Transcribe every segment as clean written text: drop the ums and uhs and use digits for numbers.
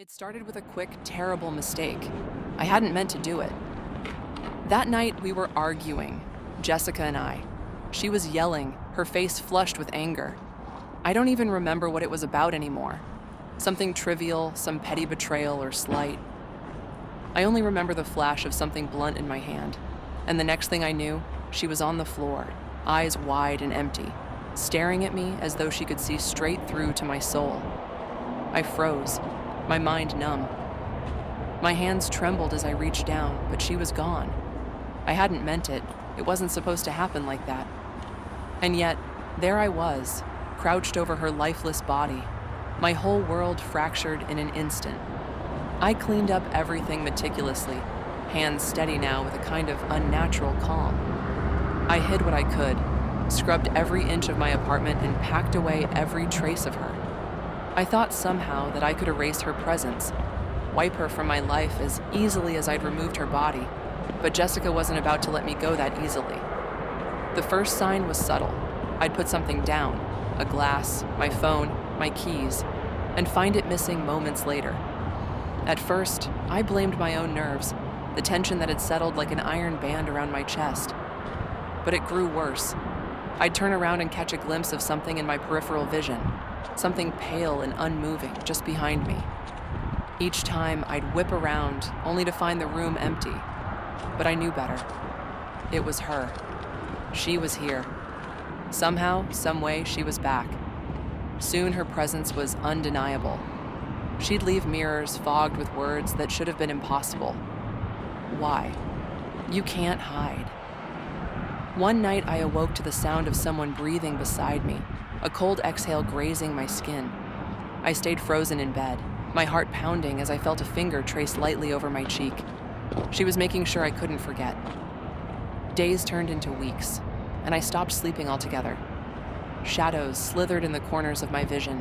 It started with a quick, terrible mistake. I hadn't meant to do it. That night, we were arguing, Jessica and I. She was yelling, her face flushed with anger. I don't even remember what it was about anymore. Something trivial, some petty betrayal or slight. I only remember the flash of something blunt in my hand, and the next thing I knew, she was on the floor, eyes wide and empty, staring at me as though she could see straight through to my soul. I froze, my mind numb. My hands trembled as I reached down, but she was gone. I hadn't meant it. It wasn't supposed to happen like that. And yet, there I was, crouched over her lifeless body, my whole world fractured in an instant. I cleaned up everything meticulously, hands steady now with a kind of unnatural calm. I hid what I could, scrubbed every inch of my apartment and packed away every trace of her. I thought somehow that I could erase her presence, wipe her from my life as easily as I'd removed her body, but Jessica wasn't about to let me go that easily. The first sign was subtle. I'd put something down, a glass, my phone, my keys, and find it missing moments later. At first, I blamed my own nerves, the tension that had settled like an iron band around my chest. But it grew worse. I'd turn around and catch a glimpse of something in my peripheral vision, something pale and unmoving just behind me. Each time, I'd whip around, only to find the room empty. But I knew better. It was her. She was here. Somehow, someway, she was back. Soon her presence was undeniable. She'd leave mirrors fogged with words that should have been impossible. Why? You can't hide. One night I awoke to the sound of someone breathing beside me, a cold exhale grazing my skin. I stayed frozen in bed, my heart pounding as I felt a finger trace lightly over my cheek. She was making sure I couldn't forget. Days turned into weeks, and I stopped sleeping altogether. Shadows slithered in the corners of my vision,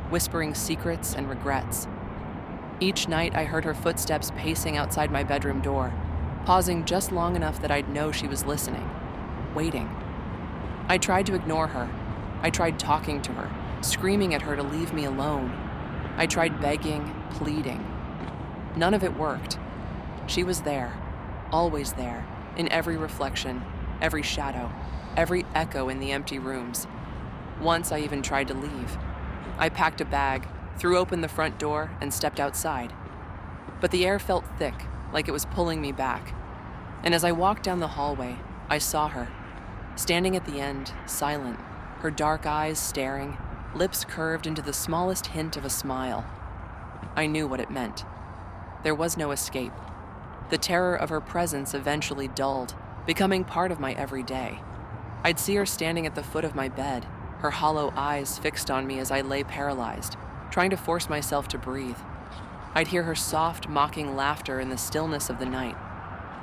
whispering secrets and regrets. Each night I heard her footsteps pacing outside my bedroom door, pausing just long enough that I'd know she was listening, waiting. I tried to ignore her. I tried talking to her, screaming at her to leave me alone. I tried begging, pleading. None of it worked. She was there, always there, in every reflection, every shadow, every echo in the empty rooms. Once I even tried to leave. I packed a bag, threw open the front door, and stepped outside. But the air felt thick, like it was pulling me back. And as I walked down the hallway, I saw her, standing at the end, silent, her dark eyes staring, lips curved into the smallest hint of a smile. I knew what it meant. There was no escape. The terror of her presence eventually dulled, becoming part of my everyday. I'd see her standing at the foot of my bed, her hollow eyes fixed on me as I lay paralyzed, trying to force myself to breathe. I'd hear her soft, mocking laughter in the stillness of the night.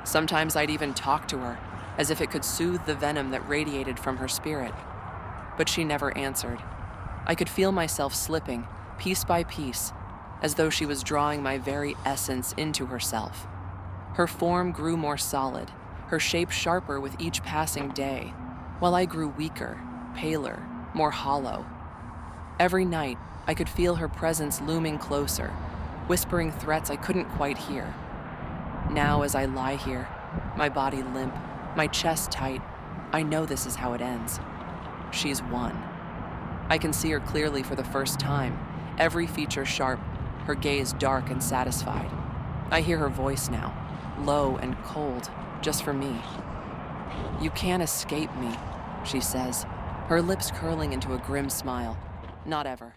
Sometimes I'd even talk to her, as if it could soothe the venom that radiated from her spirit. But she never answered. I could feel myself slipping, piece by piece, as though she was drawing my very essence into herself. Her form grew more solid, her shape sharper with each passing day, while I grew weaker, paler, more hollow. Every night, I could feel her presence looming closer, whispering threats I couldn't quite hear. Now, as I lie here, my body limp, my chest tight, I know this is how it ends. She's won. I can see her clearly for the first time, every feature sharp, her gaze dark and satisfied. I hear her voice now, low and cold, just for me. "You can't escape me," she says, her lips curling into a grim smile. "Not ever."